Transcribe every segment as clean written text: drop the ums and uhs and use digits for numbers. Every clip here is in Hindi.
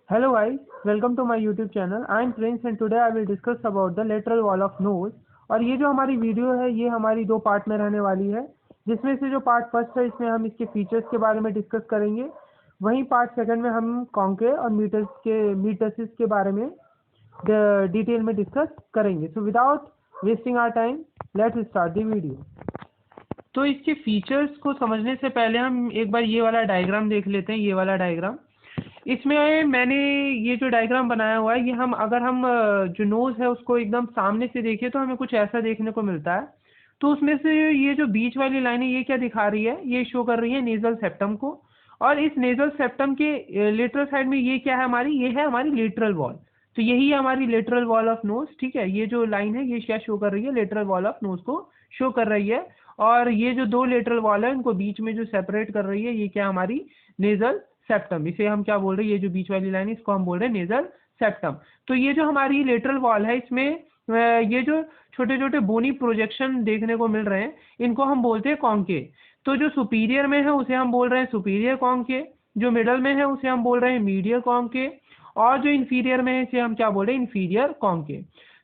Hello guys, welcome to my YouTube channel. I am Prince and today I will discuss about the lateral wall of nose। और ये जो हमारी वीडियो है ये हमारी दो पार्ट में रहने वाली है, जिसमें से जो पार्ट फर्स्ट है इसमें हम इसके फीचर्स के बारे में डिस्कस करेंगे, वहीं पार्ट सेकंड में हम कॉन्के और मीटसिस के बारे में डिटेल में डिस्कस करेंगे। So without wasting our time let's start the video. तो इसके फीचर्स को समझने से पहले हम एक बार ये वाला डायग्राम देख लेते हैं। ये वाला डायग्राम, इसमें मैंने ये जो डायग्राम बनाया हुआ है, ये अगर हम जो नोज़ है उसको एकदम सामने से देखें तो हमें कुछ ऐसा देखने को मिलता है। तो उसमें से ये जो बीच वाली लाइन है ये क्या दिखा रही है, ये शो कर रही है नेजल सेप्टम को। और इस नेजल सेप्टम के लेटरल साइड में ये क्या है हमारी, ये है हमारी लेटरल वॉल। तो यही है हमारी लेटरल वॉल ऑफ नोज। ठीक है, ये जो लाइन है ये क्या शो कर रही है, लेटरल वॉल ऑफ नोज को शो कर रही है। और ये जो दो लेटरल वॉल है उनको बीच में जो सेपरेट कर रही है ये क्या हमारी नेजल सेप्टम। इसे हम क्या बोल रहे हैं, ये जो बीच वाली लाइन है इसको हम बोल रहे हैं नेजल सेप्टम। तो ये जो हमारी लेटरल वॉल है इसमें ये जो छोटे छोटे बोनी प्रोजेक्शन देखने को मिल रहे हैं इनको हम बोलते हैं कॉन्के। तो जो सुपीरियर में है उसे हम बोल रहे हैं सुपीरियर कॉन्के, जो मिडल में है उसे हम बोल रहे हैं मीडियल कॉन्के, और जो इंफीरियर में है इसे हम क्या बोल रहे हैं, इंफीरियर कॉन्के।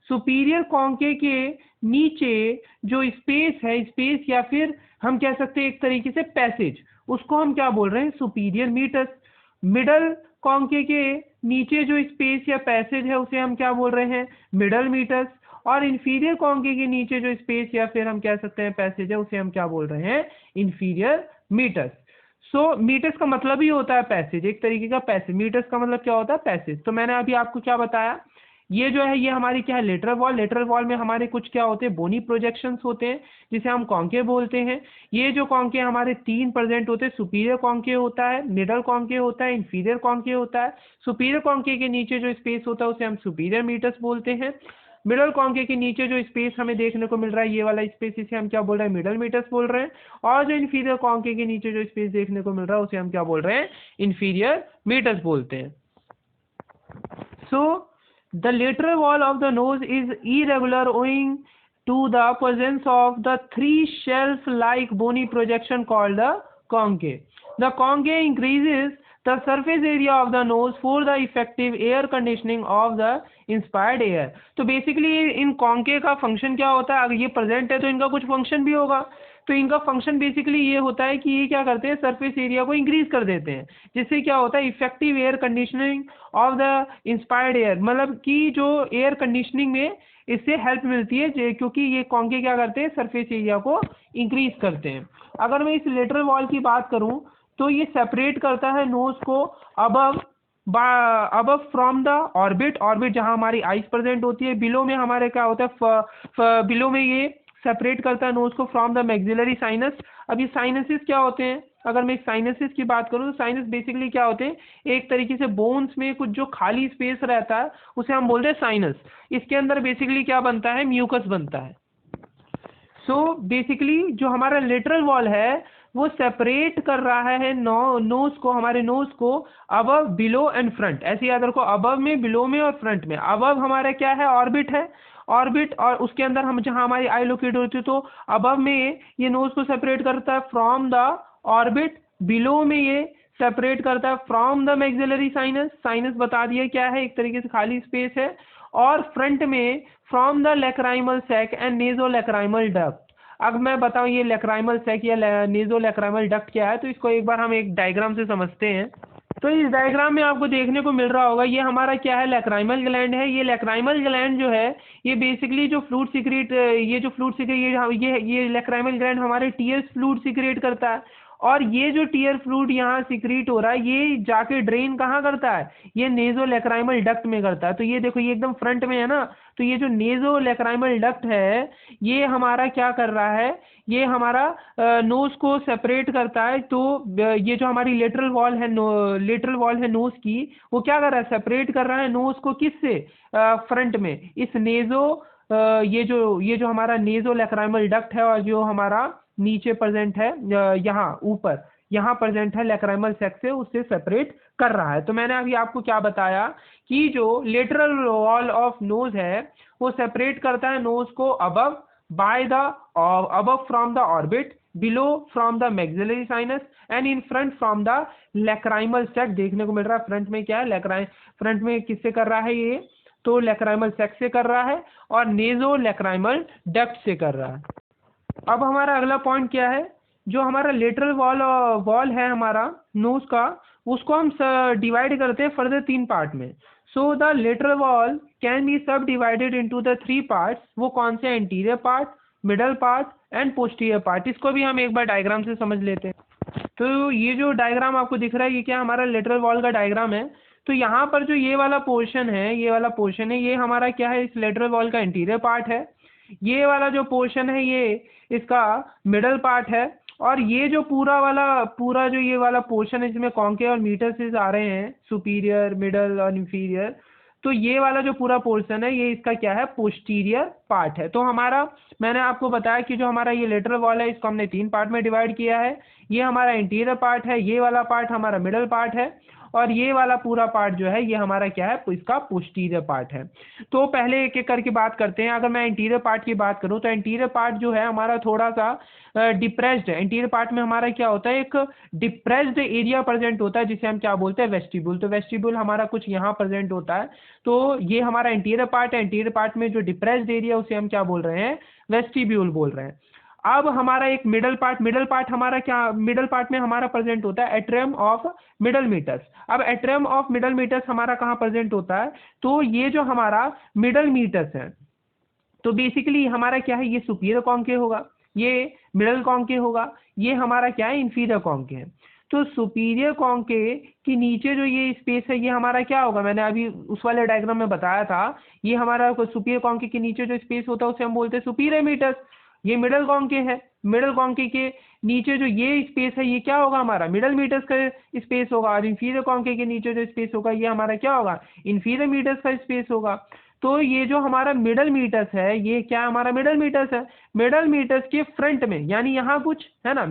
सुपीरियर कॉन्के के नीचे जो स्पेस है, स्पेस या फिर हम कह सकते हैं एक तरीके से पैसेज, उसको हम क्या बोल रहे हैं, सुपीरियर मीटस। मिडल कॉन्के के नीचे जो स्पेस या पैसेज है उसे हम क्या बोल रहे हैं, मिडल मीटस। और इंफीरियर कॉन्के के नीचे जो स्पेस या फिर हम कह सकते हैं पैसेज है उसे हम क्या बोल रहे हैं, इंफीरियर मीटस। सो मीटस का मतलब ही होता है पैसेज, एक तरीके का पैसेज। मीटस का मतलब क्या होता है, पैसेज। तो मैंने अभी आपको क्या बताया, ये जो है ये हमारी क्या है, लेटरल वॉल। लेटरल वॉल में हमारे कुछ क्या होते हैं, बोनी प्रोजेक्शंस होते हैं जिसे हम कॉन्के बोलते हैं। ये जो कॉन्के हमारे तीन प्रेजेंट होते हैं, सुपीरियर कॉन्के होता है, मिडल कॉन्के होता है, इंफीरियर कॉन्के होता है। सुपीरियर कॉन्के के नीचे जो स्पेस होता है उसे हम सुपीरियर मीटस बोलते हैं। मिडल कॉन्के के नीचे जो स्पेस हमें देखने को मिल रहा है, ये वाला स्पेस, इसे हम क्या बोल रहे हैं, मिडल मीटस बोल रहे हैं। और जो इंफीरियर कॉन्के के नीचे जो स्पेस देखने को मिल रहा है उसे हम क्या बोल रहे हैं, इंफीरियर मीटस बोलते हैं। सो the lateral wall of the nose is irregular owing to the presence of the three shelf-like bony projection called the conche. The conche increases the surface area of the nose for the effective air conditioning of the inspired air. तो बेसिकली इन conche का फंक्शन क्या होता है, अगर ये प्रेजेंट है तो इनका कुछ फंक्शन भी होगा। तो इनका फंक्शन बेसिकली ये होता है कि ये क्या करते हैं, सरफेस एरिया को इंक्रीज कर देते हैं, जिससे क्या होता है, effective air conditioning of the inspired air. मतलब कि जो एयर कंडीशनिंग में इससे हेल्प मिलती है, क्योंकि ये कॉन्के क्या करते हैं, सरफेस एरिया को इंक्रीज करते हैं। अगर मैं इस लेटरल वॉल की बात करूं तो ये सेपरेट करता है नोज को अब फ्रॉम द ऑर्बिट। ऑर्बिट जहां हमारी आइज प्रेजेंट होती है। बिलो में हमारे क्या होता है, बिलो में ये सेपरेट करता है नोज को फ्रॉम द मैक्सिलरी साइनस। अब ये साइनसेस क्या होते हैं, अगर मैं साइनसेस की बात करूं तो साइनस बेसिकली क्या होते हैं, एक तरीके से बोन्स में कुछ जो खाली स्पेस रहता है उसे हम बोलते हैं साइनस। इसके अंदर बेसिकली क्या बनता है, म्यूकस बनता है। सो बेसिकली जो हमारा लेटरल वॉल है वो सेपरेट कर रहा है नोज को, हमारे नोज को अबव, बिलो एंड फ्रंट। ऐसे याद रखो, अबव में, बिलो में और फ्रंट में। अबव हमारा क्या है, ऑर्बिट है, ऑर्बिट, और उसके अंदर हम जहां हमारी आई लोकेट होती है तो अबव में ये नोज को सेपरेट करता है फ्रॉम द ऑर्बिट। बिलो में ये सेपरेट करता है from the maxillary sinus. Sinus बता दिया क्या है, एक तरीके से खाली स्पेस है। और फ्रंट में from the lacrimal sac and nasolacrimal duct. अब मैं बताऊं ये लैक्राइमल सैक या नेजो लैक्राइमल डक्ट क्या है, तो इसको एक बार हम एक डायग्राम से समझते हैं। तो इस डायग्राम में आपको देखने को मिल रहा होगा, ये हमारा क्या है, लैक्राइमल ग्लैंड है। ये लैक्राइमल ग्लैंड जो है ये बेसिकली जो फ्लूइड सीक्रेट, ये जो फ्लूइड सीक्रेट, ये लैक्राइमल ग्लैंड हमारे टीयर्स फ्लूइड सीक्रेट करता है। और ये जो टीयर फ्लूइड यहाँ सीक्रेट हो रहा है ये जाके ड्रेन कहाँ करता है, ये नेजो लैक्राइमल डक्ट में करता है। तो ये देखो, ये एकदम फ्रंट में है ना, तो ये जो नेजो लैक्राइमल डक्ट है ये हमारा क्या कर रहा है, ये हमारा नोज को सेपरेट करता है। तो ये जो हमारी लेटरल वॉल है, लेटरल वॉल है नोज की, वो क्या कर रहा है, सेपरेट कर रहा है नोज को किससे, फ्रंट में, इस नेजो, ये जो हमारा नेजो लैक्राइमल डक्ट है, और जो हमारा नीचे प्रेजेंट है, यहाँ ऊपर यहाँ प्रेजेंट है लैक्राइमल सैक से, उससे सेपरेट कर रहा है। तो मैंने अभी आपको क्या बताया कि जो लेटरल वॉल ऑफ नोज है वो सेपरेट करता है नोज को above by the, above from the orbit, below from the maxillary sinus and in front from the lacrimal sect. देखने को मिल रहा है फ्रंट में क्या है, फ्रंट में किससे कर रहा है ये, तो लैक्राइमल सेक्ट से कर रहा है और नेजो लैक्राइमल डक्ट से कर रहा है। अब हमारा अगला पॉइंट क्या है, जो हमारा लेटरल वॉल है हमारा नोज का, उसको हम डिवाइड करते हैं फर्दर 3 पार्ट में। सो the lateral wall can be subdivided into the 3 parts. वो कौन से, anterior part, middle part and posterior part. इसको भी हम एक बार डायग्राम से समझ लेते हैं। तो ये जो डायग्राम आपको दिख रहा है, ये क्या हमारा लेटरल वॉल का डायग्राम है। तो यहाँ पर जो ये वाला पोर्शन है, ये हमारा क्या है, इस लेटरल वॉल का इंटीरियर पार्ट है। ये वाला जो पोर्शन है ये इसका मिडल पार्ट है। और ये जो पूरा जो ये वाला पोर्शन है जिसमें कॉन्केव और मीटरसिस आ रहे हैं, सुपीरियर, मिडल और इंफीरियर, तो ये वाला जो पूरा पोर्शन है ये इसका क्या है, पोस्टीरियर पार्ट है। तो हमारा, मैंने आपको बताया कि जो हमारा ये लेटरल वॉल है इसको हमने 3 पार्ट में डिवाइड किया है। ये हमारा इंटीरियर पार्ट है, ये वाला पार्ट हमारा मिडल पार्ट है और ये वाला पूरा पार्ट जो है ये हमारा क्या है, इसका पोस्टीरियर पार्ट है। तो पहले एक एक करके बात करते हैं। अगर मैं इंटीरियर पार्ट की बात करूं तो इंटीरियर पार्ट जो है हमारा थोड़ा सा डिप्रेस्ड है। इंटीरियर पार्ट में हमारा क्या होता है, एक डिप्रेस्ड एरिया प्रेजेंट होता है जिसे हम क्या बोलते हैं, वेस्टिब्यूल। तो वेस्टिब्यूल हमारा कुछ यहाँ प्रेजेंट होता है। तो ये हमारा इंटीरियर पार्ट है। इंटीरियर पार्ट में जो डिप्रेस्ड एरिया उसे हम क्या बोल रहे हैं, वेस्टिब्यूल बोल रहे हैं। अब हमारा एक मिडल पार्ट हमारा क्या, मिडल पार्ट में हमारा प्रेजेंट होता है एट्रियम ऑफ मिडल मीटर्स। अब एट्रियम ऑफ मिडल मीटर्स हमारा कहाँ प्रेजेंट होता है, तो ये जो हमारा मिडल मीटर्स है, तो बेसिकली हमारा क्या है, ये सुपीरियर कॉन्केव होगा, ये मिडल कॉन्केव होगा, ये हमारा क्या है, इंफीरियर कॉन्केव है। तो सुपीरियर कॉन्केव के नीचे जो ये स्पेस है ये हमारा क्या होगा, मैंने अभी उस वाले डायग्राम में बताया था, ये हमारा सुपीरियर कॉन्केव के नीचे जो स्पेस होता है उसे हम बोलते हैं सुपीरियर मीटर्स। ये मिडल कॉन्केव है, मिडल कॉन्केव के नीचे जो ये स्पेस है ये क्या होगा, हमारा मिडल मीटर्स का स्पेस होगा। और इंफीरियर कॉन्केव के नीचे जो स्पेस होगा ये हमारा क्या होगा, इंफीरियर मीटर्स का स्पेस होगा। तो ये जो हमारा मिडल मीटर्स है ये क्या हमारा मिडल मीटर्स है। मिडल मीटर्स के फ्रंट में यानी यहाँ कुछ है ना,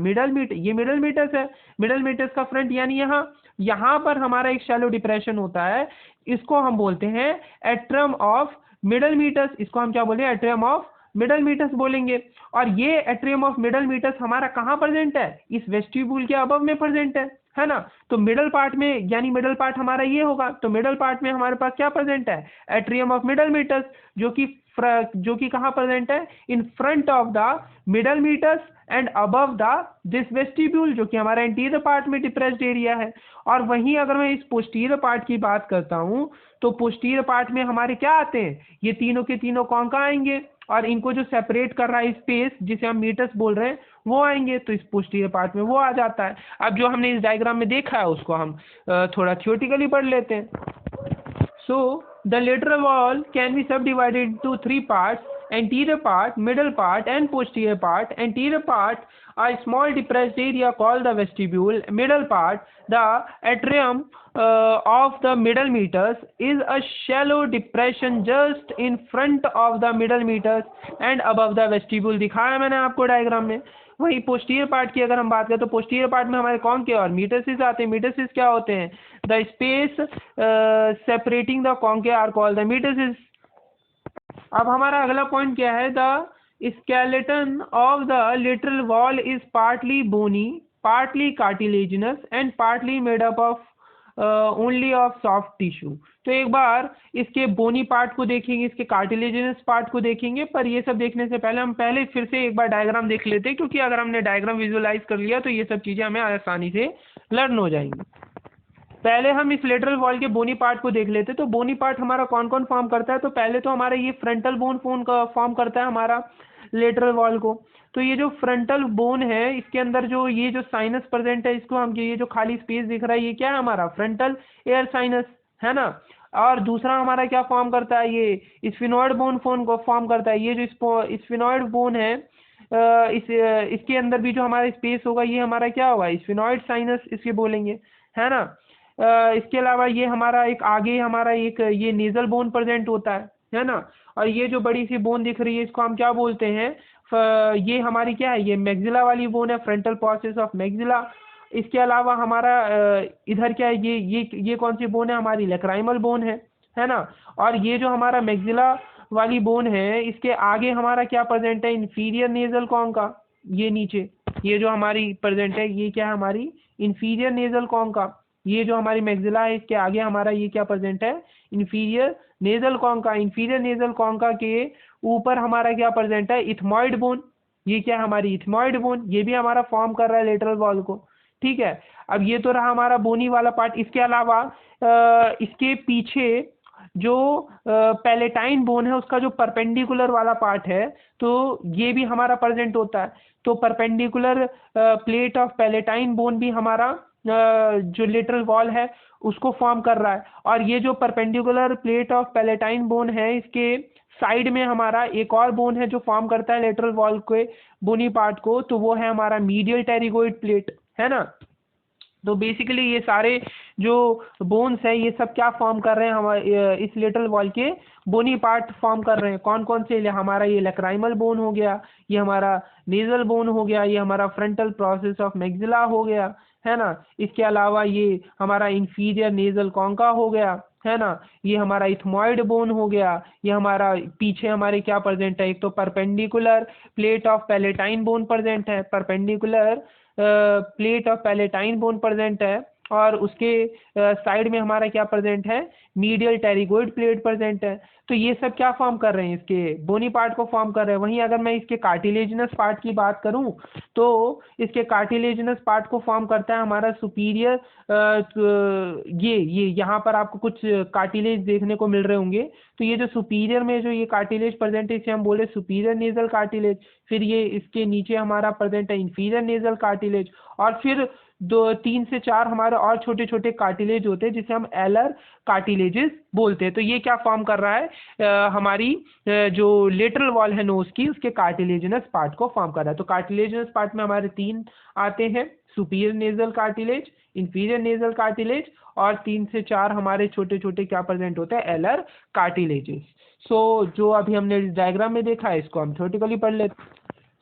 ये मिडल मीटर्स है। मिडल मीटर्स का फ्रंट यानी यहाँ पर हमारा एक शैलो डिप्रेशन होता है, इसको हम बोलते हैं एट्रियम ऑफ मिडल मीटर्स। इसको हम क्या बोलेंगे, एट्रियम ऑफ मिडल मीटर्स बोलेंगे। और ये एट्रियम ऑफ मिडल मीटर्स हमारा कहाँ प्रेजेंट है, इस वेस्टिब्यूल के अबव में प्रेजेंट है ना। तो मिडल पार्ट में, यानी मिडल पार्ट हमारा ये होगा, तो मिडल पार्ट में हमारे पास क्या प्रेजेंट है, एट्रियम ऑफ मिडल मीटर्स, जो कि कहाँ प्रेजेंट है, in front of the middle meters and above the this vestibule, जो कि हमारा इंटीरियर पार्ट में डिप्रेस्ड एरिया है। और वहीं अगर मैं इस पोस्टीरियर पार्ट की बात करता हूँ तो पोस्टीरियर पार्ट में हमारे क्या आते हैं, ये तीनों के तीनों कौन का आएंगे, और इनको जो सेपरेट कर रहा है स्पेस जिसे हम मीटर्स बोल रहे हैं वो आएंगे, तो इस पोस्टीरियर पार्ट में वो आ जाता है। अब जो हमने इस डायग्राम में देखा है उसको हम थोड़ा थियोरेटिकली पढ़ लेते हैं। So the lateral wall can be subdivided into 3 parts, anterior part, middle part and posterior part. Anterior part, a small depressed area called the vestibule. Middle part, the atrium of the middle meters, is a shallow depression just in front of the middle meters and above the vestibule. दिखाया मैंने आपको डायग्राम में। वही पोस्टीरियर पार्ट की अगर हम बात करें तो पोस्टीरियर पार्ट में हमारे कौन के और मीटरसिस आते हैं। मीटरसिस क्या होते हैं, the space separating the concave are called the meatuses. अब हमारा अगला पॉइंट क्या है, the skeleton of the lateral wall is partly bony, partly cartilaginous and partly made up of only of soft tissue. तो एक बार इसके बोनी पार्ट को देखेंगे, इसके कार्टिलेजिनस पार्ट को देखेंगे, पर ये सब देखने से पहले हम फिर से एक बार डायग्राम देख लेते हैं, क्योंकि अगर हमने डायग्राम विजुअलाइज कर लिया तो ये सब चीज़ें हमें आसानी से लर्न हो जाएंगी। पहले हम इस लेटरल वॉल के बोनी पार्ट को देख लेते। तो बोनी पार्ट हमारा कौन कौन फॉर्म करता है, तो पहले तो हमारा ये फ्रंटल बोन फॉर्म करता है हमारा लेटरल वॉल को। तो ये जो फ्रंटल बोन है इसके अंदर जो ये जो साइनस प्रेजेंट है, इसको हम ये जो खाली स्पेस दिख रहा है ये क्या है, हमारा फ्रंटल एयर साइनस है ना। और दूसरा हमारा क्या फॉर्म करता है, ये स्फिनोइड बोन को फॉर्म करता है। ये जो स्फिनोइड बोन है इसके अंदर भी जो हमारा स्पेस होगा ये हमारा क्या होगा, स्फिनोइड साइनस इसके बोलेंगे, है ना। इसके अलावा ये हमारा एक आगे हमारा एक ये नेजल बोन प्रेजेंट होता है ना। और ये जो बड़ी सी बोन दिख रही है इसको हम क्या बोलते हैं, ये हमारी क्या है, ये मैक्सिला वाली बोन है, फ्रंटल प्रोसेस ऑफ मैक्सिला। इसके अलावा हमारा इधर क्या है, ये कौन सी बोन है, हमारी लैक्राइमल बोन है ना। और ये जो हमारा मैक्सिला वाली बोन है इसके आगे हमारा क्या प्रेजेंट है, इंफीरियर नेजल कॉन का, ये नीचे ये जो हमारी प्रेजेंट है ये क्या है हमारी इंफीरियर नेजल कॉन्का। ये जो हमारी मैक्सिला है इसके आगे हमारा ये क्या प्रेजेंट है inferior nasal concha. Inferior nasal concha के ऊपर हमारा क्या प्रेजेंट है इथमॉइड बोन। ये क्या है हमारी इथमॉइड बोन, ये भी हमारा फॉर्म कर रहा है लेटरल वॉल को। ठीक है, अब ये तो रहा हमारा बोनी वाला पार्ट। इसके अलावा इसके पीछे जो पैलेटाइन बोन है उसका जो परपेंडिकुलर वाला पार्ट है तो ये भी हमारा प्रेजेंट होता है। तो perpendicular plate of palatine bone भी हमारा जो लेटरल वॉल है उसको फॉर्म कर रहा है। और ये जो perpendicular plate of palatine bone है इसके साइड में हमारा एक और बोन है जो फॉर्म करता है लेटरल वॉल के बोनी पार्ट को, तो वो है हमारा मीडियल टेरिगोइड प्लेट, है ना। तो बेसिकली ये सारे जो बोन्स है ये सब क्या फॉर्म कर रहे हैं हमारे इस लेटरल वॉल के बोनी पार्ट फॉर्म कर रहे हैं। कौन कौन से, हमारा ये लैक्राइमल बोन हो गया, ये हमारा नेजल बोन हो गया, ये हमारा फ्रंटल प्रोसेस ऑफ मैक्सिला हो गया, है ना। इसके अलावा ये हमारा इंफीरियर नेजल कॉन्का हो गया, है ना। ये हमारा इथमॉइड बोन हो गया, ये हमारा पीछे हमारे क्या प्रेजेंट है, एक तो perpendicular plate of palatine bone present है, perpendicular plate of palatine bone present है, और उसके साइड में हमारा क्या प्रेजेंट है मीडियल टेरिगोइड प्लेट प्रेजेंट है। तो ये सब क्या फॉर्म कर रहे हैं इसके बोनी पार्ट को फॉर्म कर रहे हैं। वहीं अगर मैं इसके कार्टिलेजिनस पार्ट की बात करूं तो इसके कार्टिलेजिनस पार्ट को फॉर्म करता है हमारा सुपीरियर ये यहाँ पर आपको कुछ कार्टिलेज देखने को मिल रहे होंगे। तो ये जो सुपीरियर में जो ये कार्टिलेज प्रेजेंट है इसे हम बोले सुपीरियर नेजल कार्टिलेज। फिर ये इसके नीचे हमारा प्रेजेंट है इंफीरियर नेजल कार्टिलेज, और फिर 3 से 4 हमारे और छोटे छोटे कार्टिलेज होते हैं जिसे हम एलर कार्टिलेजेस बोलते हैं। तो ये क्या फॉर्म कर रहा है हमारी जो लेटरल वॉल है नोज की उसके कार्टिलेजिनस पार्ट को फॉर्म कर रहा है। तो कार्टिलेजिनस पार्ट में हमारे 3 आते हैं, superior nasal cartilage, inferior nasal cartilage, और 3 से 4 हमारे छोटे छोटे क्या प्रेजेंट होते हैं एलर कार्टिलेजेस। सो जो अभी हमने डायग्राम में देखा है इसको हम थ्योरेटिकली पढ़ लेते हैं।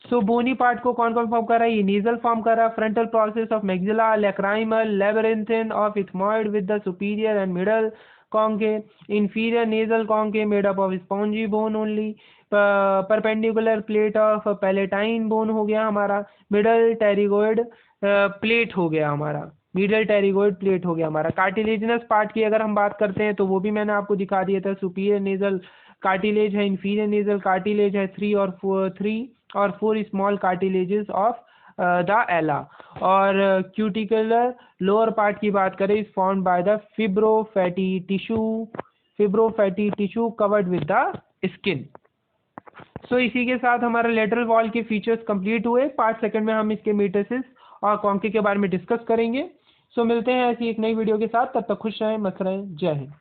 सो बोनी पार्ट को कौन कौन फॉर्म कर रहा है, ये नेजल फॉर्म कर रहा है, frontal process of maxilla, lacrimal, labyrinthine of ethmoid with the superior and middle concave, inferior nasal concave made up of spongy bone only, perpendicular plate of palatine bone हो गया हमारा, middle pterygoid plate हो गया हमारा, मिडल टेरिगोइड प्लेट हो गया हमारा। कार्टिलेजिनस पार्ट की अगर हम बात करते हैं तो वो भी मैंने आपको दिखा दिया था, सुपीरियर नेजल कार्टिलेज है, इंफीरियर नेजल कार्टिलेज है, 3 और 4 स्मॉल कार्टिलेजेस ऑफ द एला। और क्यूटिकुलर लोअर पार्ट की बात करें is formed by the fibrofatty tissue covered with the skin. So इसी के साथ हमारा लेटरल वॉल के फीचर्स कंप्लीट हुए। पार्ट सेकंड में हम इसके मेटासिस और कॉन्के के बारे में डिस्कस करेंगे। सो मिलते हैं ऐसी एक नई वीडियो के साथ, तब तक खुश रहें, मस्त रहें, जय हिंद।